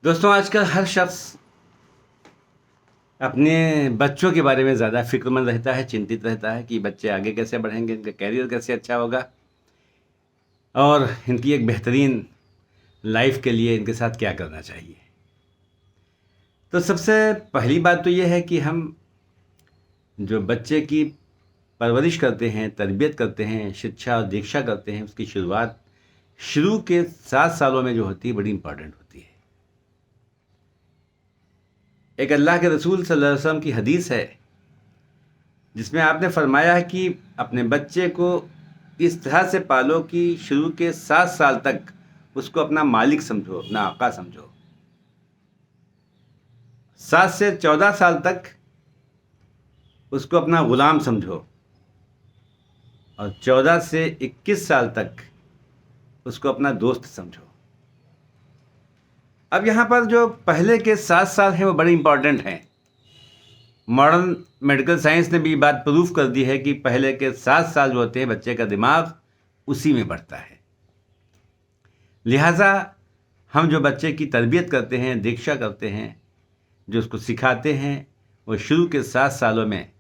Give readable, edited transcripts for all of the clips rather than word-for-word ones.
दोस्तों, आजकल हर शख्स अपने बच्चों के बारे में ज़्यादा फ़िक्रमंद रहता है, चिंतित रहता है कि बच्चे आगे कैसे बढ़ेंगे, इनका करियर कैसे अच्छा होगा और इनकी एक बेहतरीन लाइफ़ के लिए इनके साथ क्या करना चाहिए। तो सबसे पहली बात तो ये है कि हम जो बच्चे की परवरिश करते हैं, तरबियत करते हैं, शिक्षा और दीक्षा करते हैं, उसकी शुरुआत शुरू के 7 सालों में जो होती है, बड़ी इम्पॉर्टेंट होती है। एक अल्लाह के रसूल सल्लल्लाहु अलैहि वसल्लम की हदीस है जिसमें आपने फरमाया है कि अपने बच्चे को इस तरह से पालो कि शुरू के 7 साल तक उसको अपना मालिक समझो, अपना आका समझो। 7 से 14 साल तक उसको अपना गुलाम समझो और 14 से 21 साल तक उसको अपना दोस्त समझो। अब यहाँ पर जो पहले के 7 साल हैं वो बड़े इंपॉर्टेंट हैं। मॉडर्न मेडिकल साइंस ने भी बात प्रूफ कर दी है कि पहले के 7 साल जो होते हैं बच्चे का दिमाग उसी में बढ़ता है। लिहाजा हम जो बच्चे की तरबियत करते हैं, दीक्षा करते हैं, जो उसको सिखाते हैं, वो शुरू के 7 सालों में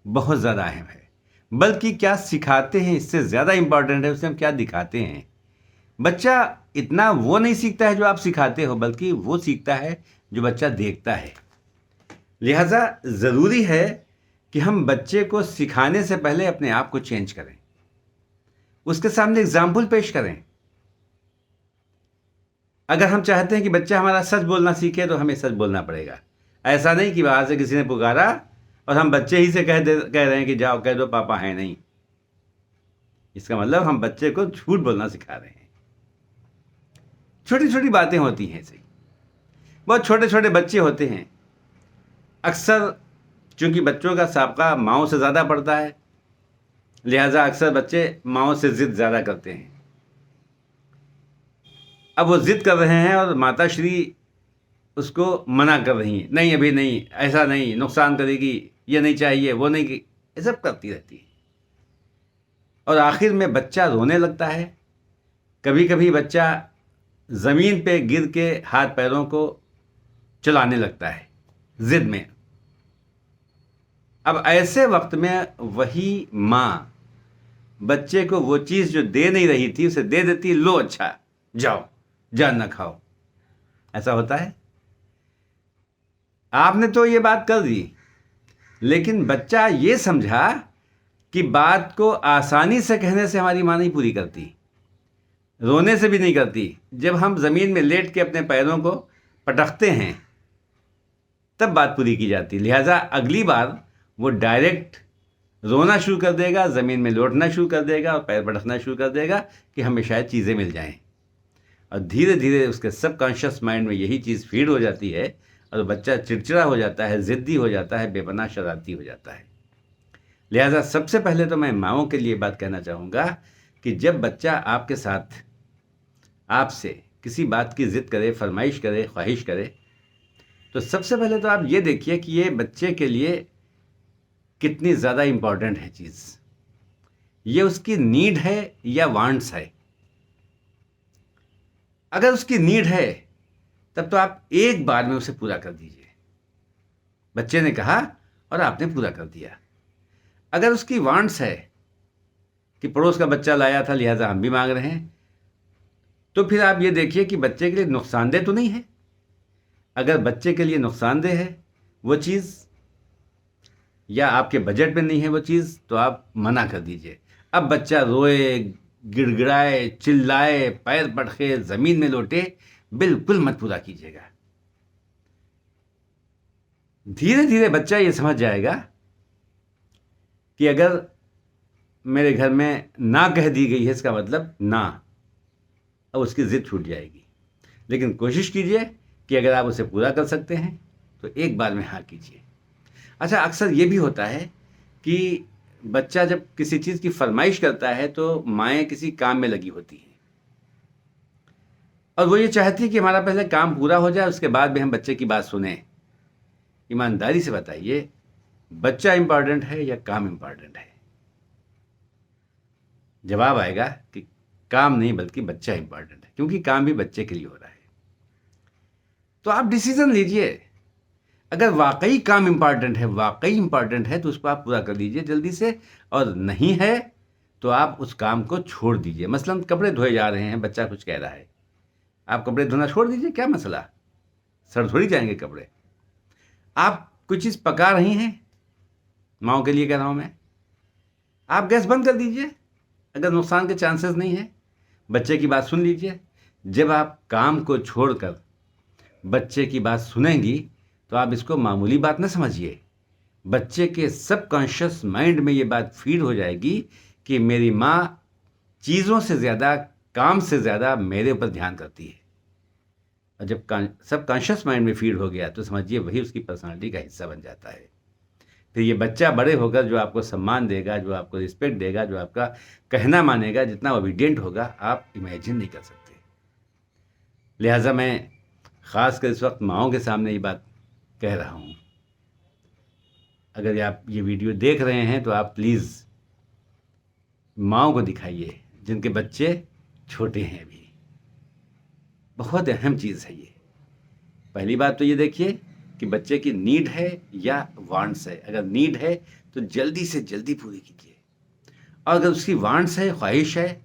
बहुत ज़्यादा अहम है। बल्कि क्या सिखाते हैं इससे ज़्यादा इम्पॉर्टेंट है उसे हम क्या दिखाते हैं। बच्चा इतना वो नहीं सीखता है जो आप सिखाते हो, बल्कि वो सीखता है जो बच्चा देखता है। लिहाजा ज़रूरी है कि हम बच्चे को सिखाने से पहले अपने आप को चेंज करें, उसके सामने एग्जाम्पल पेश करें। अगर हम चाहते हैं कि बच्चा हमारा सच बोलना सीखे तो हमें सच बोलना पड़ेगा। ऐसा नहीं कि बाहर से किसी ने पुकारा और हम बच्चे ही से कह रहे हैं कि जाओ कह दो पापा हैं नहीं। इसका मतलब हम बच्चे को झूठ बोलना सिखा रहे हैं। छोटी छोटी बातें होती हैं सही। बहुत छोटे छोटे बच्चे होते हैं। अक्सर चूंकि बच्चों का साबका माओ से ज़्यादा पड़ता है, लिहाजा अक्सर बच्चे माओ से ज़िद ज़्यादा करते हैं। अब वो ज़िद कर रहे हैं और माता श्री उसको मना कर रही हैं, नहीं अभी नहीं, ऐसा नहीं, नुकसान करेगी, ये नहीं चाहिए, वो नहीं, ये सब करती रहती है। और आखिर में बच्चा रोने लगता है। कभी कभी बच्चा ज़मीन पे गिर के हाथ पैरों को चलाने लगता है ज़िद में। अब ऐसे वक्त में वही माँ बच्चे को वो चीज़ जो दे नहीं रही थी उसे दे देती, लो अच्छा जाओ, जान ना खाओ। ऐसा होता है। आपने तो ये बात कर दी, लेकिन बच्चा ये समझा कि बात को आसानी से कहने से हमारी माँ नहीं पूरी करती, रोने से भी नहीं करती। जब हम ज़मीन में लेट के अपने पैरों को पटकते हैं तब बात पूरी की जाती। लिहाजा अगली बार वो डायरेक्ट रोना शुरू कर देगा, ज़मीन में लौटना शुरू कर देगा और पैर पटकना शुरू कर देगा कि हमें शायद चीज़ें मिल जाएं। और धीरे धीरे उसके सबकॉन्शियस माइंड में यही चीज़ फीड हो जाती है और बच्चा चिड़चिड़ा हो जाता है, ज़िद्दी हो जाता है, बेपनाह शरारती हो जाता है। लिहाजा सबसे पहले तो मैं माँओं के लिए बात कहना चाहूँगा कि जब बच्चा आपके साथ आपसे किसी बात की ज़िद करे, फरमाइश करे, ख्वाहिश करे, तो सबसे पहले तो आप ये देखिए कि ये बच्चे के लिए कितनी ज़्यादा इम्पॉर्टेंट है चीज़। ये उसकी नीड है या वांट्स है। अगर उसकी नीड है तब तो आप एक बार में उसे पूरा कर दीजिए। बच्चे ने कहा और आपने पूरा कर दिया। अगर उसकी वांट्स है कि पड़ोस का बच्चा लाया था लिहाजा हम भी मांग रहे हैं, तो फिर आप ये देखिए कि बच्चे के लिए नुकसानदेह तो नहीं है। अगर बच्चे के लिए नुकसानदेह है वो चीज़ या आपके बजट में नहीं है वो चीज़, तो आप मना कर दीजिए। अब बच्चा रोए, गिड़गिड़ाए, चिल्लाए, पैर पटके, ज़मीन में लोटे, बिल्कुल मत पूरा कीजिएगा। धीरे धीरे बच्चा ये समझ जाएगा कि अगर मेरे घर में ना कह दी गई है इसका मतलब ना, अब उसकी ज़िद छूट जाएगी। लेकिन कोशिश कीजिए कि अगर आप उसे पूरा कर सकते हैं तो एक बार में हाँ कीजिए। अच्छा, अक्सर ये भी होता है कि बच्चा जब किसी चीज़ की फरमाइश करता है तो माएँ किसी काम में लगी होती हैं और वो ये चाहती है कि हमारा पहले काम पूरा हो जाए, उसके बाद भी हम बच्चे की बात सुने। ईमानदारी से बताइए, बच्चा इम्पॉर्टेंट है या काम इम्पॉर्टेंट है? जवाब आएगा कि काम नहीं बल्कि बच्चा इम्पॉर्टेंट है, क्योंकि काम भी बच्चे के लिए हो रहा है। तो आप डिसीज़न लीजिए। अगर वाक़ई काम इम्पॉर्टेंट है तो उसको आप पूरा कर लीजिए जल्दी से, और नहीं है तो आप उस काम को छोड़ दीजिए। मसलन कपड़े धोए जा रहे हैं, बच्चा कुछ कह रहा है, आप कपड़े धोना छोड़ दीजिए, क्या मसला? सड़ थोड़ी जाएँगे कपड़े। आप कोई चीज़ पका रही हैं, माँओं के लिए कह रहा हूँ मैं, आप गैस बंद कर दीजिए, अगर नुकसान के चांसेस नहीं हैं। बच्चे की बात सुन लीजिए। जब आप काम को छोड़कर बच्चे की बात सुनेंगी तो आप इसको मामूली बात न समझिए। बच्चे के सबकॉन्शियस माइंड में ये बात फीड हो जाएगी कि मेरी माँ चीज़ों से ज़्यादा, काम से ज़्यादा मेरे ऊपर ध्यान करती है। और जब सबकॉन्शियस माइंड में फीड हो गया तो समझिए वही उसकी पर्सनालिटी का हिस्सा बन जाता है। फिर ये बच्चा बड़े होकर जो आपको सम्मान देगा, जो आपको रिस्पेक्ट देगा, जो आपका कहना मानेगा, जितना ओबीडिएंट होगा, आप इमेजिन नहीं कर सकते। लिहाजा मैं ख़ासकर इस वक्त माँओं के सामने ये बात कह रहा हूँ। अगर आप ये वीडियो देख रहे हैं तो आप प्लीज़ माँओं को दिखाइए जिनके बच्चे छोटे हैं अभी। बहुत अहम चीज़ है ये। पहली बात तो ये देखिए कि बच्चे की नीड है या वांट्स है। अगर नीड है तो जल्दी से जल्दी पूरी कीजिए, और अगर उसकी वांट्स है, ख्वाहिश है,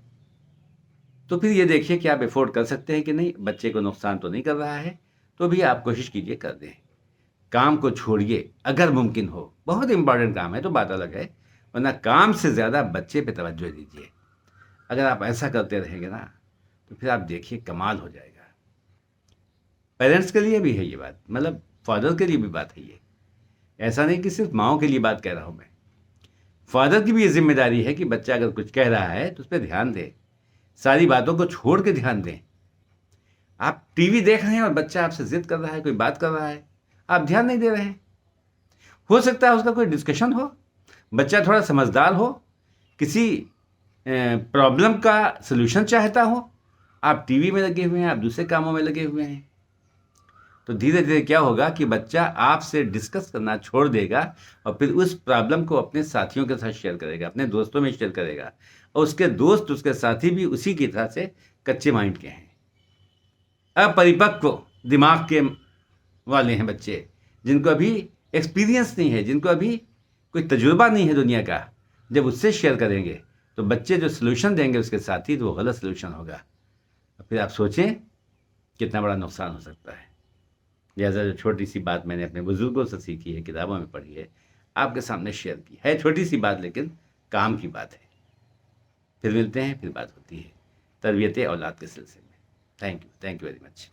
तो फिर ये देखिए कि आप अफोर्ड कर सकते हैं कि नहीं, बच्चे को नुकसान तो नहीं कर रहा है, तो भी आप कोशिश कीजिए कर दें। काम को छोड़िए अगर मुमकिन हो। बहुत इंपॉर्टेंट काम है तो बात अलग है, वरना काम से ज़्यादा बच्चे पे तवज्जो दीजिए। अगर आप ऐसा करते रहेंगे ना तो फिर आप देखिए कमाल हो जाएगा। पेरेंट्स के लिए भी है ये बात, मतलब फादर के लिए भी बात है ये। ऐसा नहीं कि सिर्फ माँओं के लिए बात कह रहा हूँ मैं। फादर की भी ये जिम्मेदारी है कि बच्चा अगर कुछ कह रहा है तो उस पर ध्यान दें, सारी बातों को छोड़ के ध्यान दें। आप टीवी देख रहे हैं और बच्चा आपसे जिद कर रहा है, कोई बात कर रहा है, आप ध्यान नहीं दे रहे हैं। हो सकता है उसका कोई डिस्कशन हो, बच्चा थोड़ा समझदार हो, किसी प्रॉब्लम का सलूशन चाहता हो, आप टीवी में लगे हुए हैं, आप दूसरे कामों में लगे हुए हैं। तो धीरे धीरे क्या होगा कि बच्चा आपसे डिस्कस करना छोड़ देगा और फिर उस प्रॉब्लम को अपने साथियों के साथ शेयर करेगा, अपने दोस्तों में शेयर करेगा, और उसके दोस्त, उसके साथी भी उसी की तरह से कच्चे माइंड के हैं, अपरिपक्व दिमाग के वाले हैं बच्चे, जिनको अभी एक्सपीरियंस नहीं है, जिनको अभी कोई तजुर्बा नहीं है दुनिया का। जब उससे शेयर करेंगे तो बच्चे जो सलूशन देंगे उसके साथी, तो वो गलत सलूशन होगा। फिर आप सोचें कितना बड़ा नुकसान हो सकता है। लिहाजा जो छोटी सी बात मैंने अपने बुजुर्गों से सीखी है, किताबों में पढ़ी है, आपके सामने शेयर की है। छोटी सी बात लेकिन काम की बात है। फिर मिलते हैं, फिर बात होती है तरबियत औलाद के सिलसिले में। Thank you very much.